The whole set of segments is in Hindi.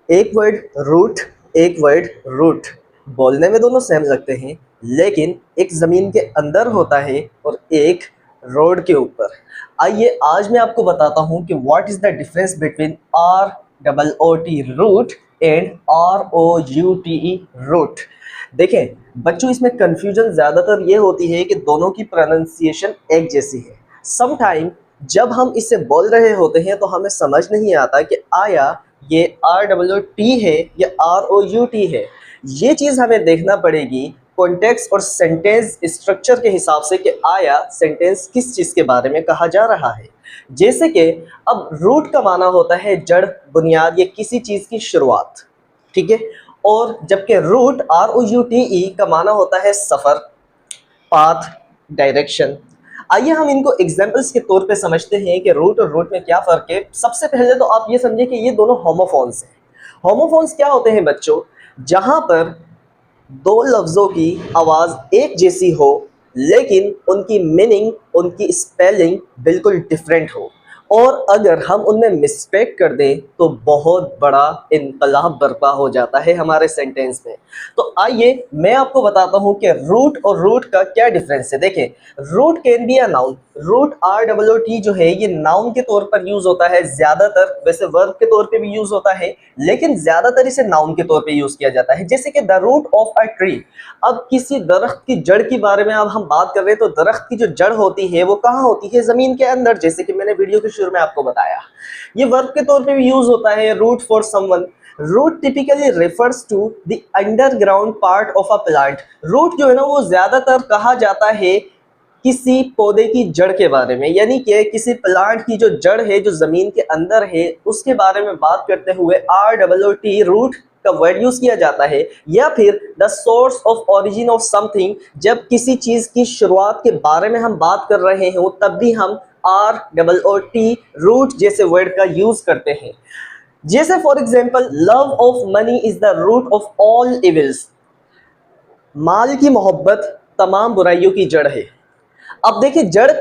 एक वर्ड रूट, एक वर्ड रूट, बोलने में दोनों सेम लगते हैं, लेकिन एक ज़मीन के अंदर होता है और एक रोड के ऊपर। आइए आज मैं आपको बताता हूँ कि what is the difference between R double O T root and R O U T E route. देखें बच्चों, इसमें कन्फ्यूजन ज़्यादातर ये होती है कि दोनों की प्रोनाउंसिएशन एक जैसी है। समटाइम जब हम इसे बोल रहे होते हैं तो हमें समझ नहीं आता कि आया ये आर डब्ल्यू टी है या आर ओ यू टी है। ये चीज़ हमें देखना पड़ेगी कॉन्टेक्स्ट और सेंटेंस स्ट्रक्चर के हिसाब से कि आया सेंटेंस किस चीज़ के बारे में कहा जा रहा है। जैसे कि अब रूट का माना होता है जड़, बुनियाद या किसी चीज़ की शुरुआत, ठीक है। और जबकि route R O U T E का माना होता है सफ़र, पाथ, डायरेक्शन। आइए हम इनको एग्जाम्पल्स के तौर पे समझते हैं कि रूट और रूट में क्या फ़र्क है। सबसे पहले तो आप ये समझिए कि ये दोनों होमोफोन्स हैं। होमोफोन्स क्या होते हैं बच्चों? जहाँ पर दो लफ्ज़ों की आवाज़ एक जैसी हो लेकिन उनकी मीनिंग, उनकी स्पेलिंग बिल्कुल डिफरेंट हो, और अगर हम उनमें मिस्टेक कर दें तो बहुत बड़ा इनकलाब बर्पा हो जाता है हमारे सेंटेंस में। तो आइए मैं आपको बताता हूँ कि रूट और रूट का क्या डिफरेंस है। देखें, root can be a noun. Root R W T जो है ये नाउन के तौर पर यूज़ होता है ज़्यादातर, वैसे वर्ब के तौर पे भी यूज़ होता है लेकिन ज़्यादातर इसे नाउन के तौर पे यूज़ किया जाता है। जैसे कि the root of a tree. अब किसी दरख्त की जड़ के बारे में अब हम बात कर रहे हैं तो दरख्त की जो जड़ होती है वो कहाँ होती है? ज़मीन के अंदर, जैसे कि मैंने वीडियो के शुरू में आपको बताया। ये वर्ब के तौर पे भी यूज़ होता है, root for someone. Root typically refers to the underground part of a plant. Root जो है ना वो ज़्यादातर कहा जाता है किसी पौधे की जड़ के बारे में, यानी कि किसी प्लांट की जो जड़ है जो ज़मीन के अंदर है उसके बारे में बात करते हुए आर डब्ल्यू टी रूट का वर्ड यूज़ किया जाता है। या फिर the source of origin of something, जब किसी चीज़ की शुरुआत के बारे में हम बात कर रहे हो तब भी हम R double O T root जैसे वर्ड का यूज़ करते हैं। जैसे for example, love of money is the root of all evils. माल की मोहब्बत तमाम बुराइयों की जड़ है। अब देखिए, जड़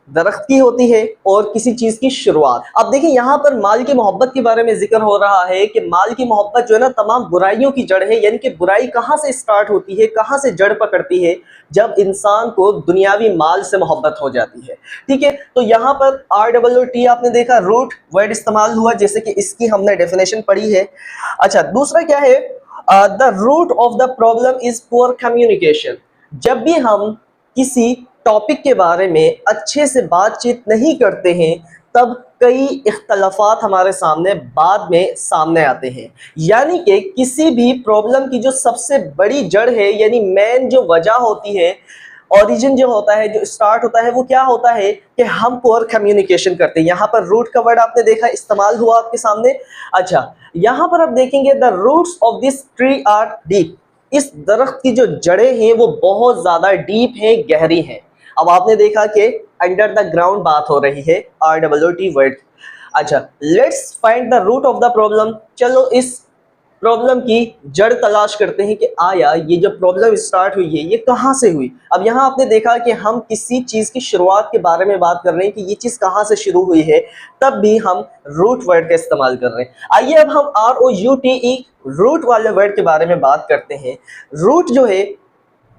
दरख्त की होती है और किसी चीज की शुरुआत। अब देखिए यहाँ पर माल की मोहब्बत के बारे में जिक्र हो रहा है कि माल की मोहब्बत जो है ना तमाम बुराइयों की जड़ है, यानी कि बुराई कहाँ से स्टार्ट होती है, कहाँ से जड़ पकड़ती है? जब इंसान को दुनियावी माल से मोहब्बत हो जाती है। ठीक है, तो यहाँ पर आर डब्ल्यू टी आपने देखा रूट वर्ड इस्तेमाल हुआ, जैसे कि इसकी हमने डेफिनेशन पढ़ी है। अच्छा, दूसरा क्या है? The root of the problem is poor communication. जब भी हम किसी टॉपिक के बारे में अच्छे से बातचीत नहीं करते हैं तब कई इख्तलाफात हमारे सामने बाद में सामने आते हैं। यानी कि किसी भी प्रॉब्लम की जो सबसे बड़ी जड़ है, यानी मेन जो वजह होती है, ओरिजिन जो होता है, जो स्टार्ट होता है, वो क्या होता है कि हम पुअर कम्युनिकेशन करते हैं। यहाँ पर रूट का वर्ड आपने देखा इस्तेमाल हुआ आपके सामने। अच्छा, यहाँ पर आप देखेंगे the roots of this tree are deep. इस दरख्त की जो जड़ें हैं वो बहुत ज़्यादा डीप हैं, गहरी हैं। अब आपने देखा कि अंडर द ग्राउंड बात हो रही है, आर डब्ल्यू टी वर्ड। अच्छा, let's find the root of the problem. चलो इस प्रॉब्लम की जड़ तलाश करते हैं कि आया ये जो प्रॉब्लम स्टार्ट हुई है ये कहाँ से हुई। अब यहाँ आपने देखा कि हम किसी चीज़ की शुरुआत के बारे में बात कर रहे हैं कि ये चीज़ कहाँ से शुरू हुई है, तब भी हम रूट वर्ड का इस्तेमाल कर रहे हैं। आइए अब हम R O U T E route वाले वर्ड के बारे में बात करते हैं। रूट जो है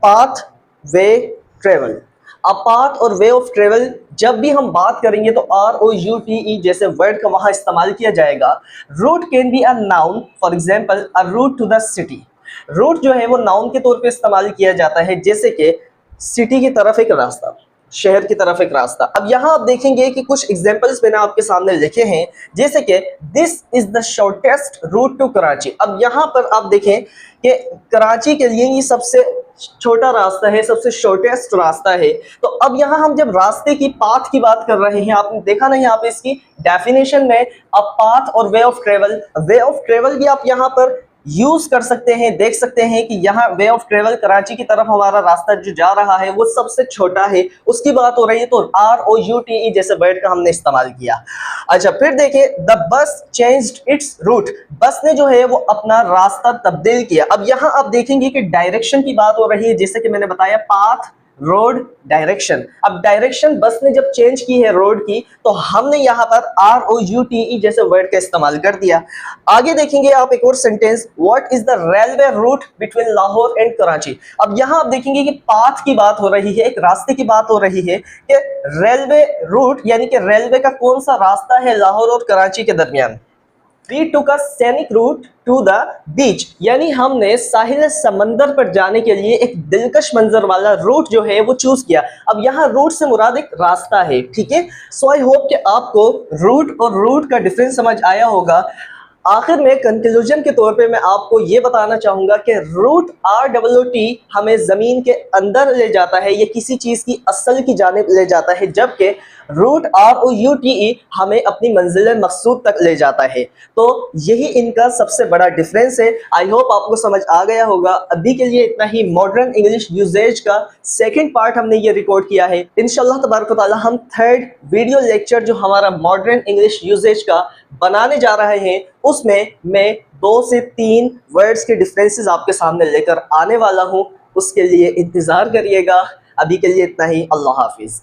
पाथ, वे, ट्रेवल। अब पाथ और वे ऑफ ट्रेवल जब भी हम बात करेंगे तो R O U T E जैसे वर्ड का वहां इस्तेमाल किया जाएगा। Route can be a noun, for example a route to the city. Route जो है वो नाउन के तौर पे इस्तेमाल किया जाता है, जैसे कि सिटी की तरफ एक रास्ता, शहर की तरफ एक रास्ता। अब यहाँ आप देखेंगे कि कुछ एग्जाम्पल्स मैंने आपके सामने लिखे हैं, जैसे कि this is the shortest route to Karachi. अब यहाँ पर आप देखें कि कराची के लिए ये सबसे छोटा रास्ता है, सबसे शॉर्टेस्ट रास्ता है। तो अब यहाँ हम जब रास्ते की पाथ की बात कर रहे हैं, आपने देखा ना यहाँ पे इसकी डेफिनेशन में अब पाथ और way of travel, way of travel भी आप यहाँ पर यूज कर सकते हैं। देख सकते हैं कि यहाँ वे ऑफ ट्रेवल कराची की तरफ हमारा रास्ता जो जा रहा है वो सबसे छोटा है, उसकी बात हो रही है, तो R O U T E जैसे वर्ड का हमने इस्तेमाल किया। अच्छा, फिर देखिए the bus changed it's root. बस ने जो है वो अपना रास्ता तब्दील किया। अब यहाँ आप देखेंगे कि डायरेक्शन की बात हो रही है, जैसे कि मैंने बताया पाथ, रोड डायरेक्शन। अब डायरेक्शन बस ने जब चेंज की है रोड की, तो हमने यहाँ पर ROUTE जैसे वर्ड का इस्तेमाल कर दिया। आगे देखेंगे आप एक और sentence, what is the railway route between Lahore and Karachi. अब यहाँ आप देखेंगे कि पाथ की बात हो रही है, एक रास्ते की बात हो रही है कि रेलवे रूट यानी कि रेलवे का कौन सा रास्ता है लाहौर और कराची के दरमियान। We took a scenic route to the beach, यानी हमने साहिल समंदर पर जाने के लिए एक दिलकश मंजर वाला रूट जो है वो चूज किया। अब यहाँ रूट से मुराद एक रास्ता है, ठीक है। सो आई होप कि आपको रूट और रूट का डिफरेंस समझ आया होगा। आखिर में कंक्लूजन के तौर पे मैं आपको ये बताना चाहूँगा कि रूट ROOT हमें ज़मीन के अंदर ले जाता है, ये किसी चीज़ की असल की जानिब ले जाता है, जबकि रूट ROUTE हमें अपनी मंजिल मकसूद तक ले जाता है। तो यही इनका सबसे बड़ा डिफरेंस है। आई होप आपको समझ आ गया होगा। अभी के लिए इतना ही। मॉडर्न इंग्लिश यूजेज का सेकेंड पार्ट हमने ये रिकॉर्ड किया है। इंशाल्लाह तबारक व तआला हम थर्ड वीडियो लेक्चर जो हमारा मॉडर्न इंग्लिश यूजेज का बनाने जा रहे हैं, उसमें मैं 2 से 3 वर्ड्स के डिफरेंसेस आपके सामने लेकर आने वाला हूं। उसके लिए इंतज़ार करिएगा। अभी के लिए इतना ही। अल्लाह हाफिज़।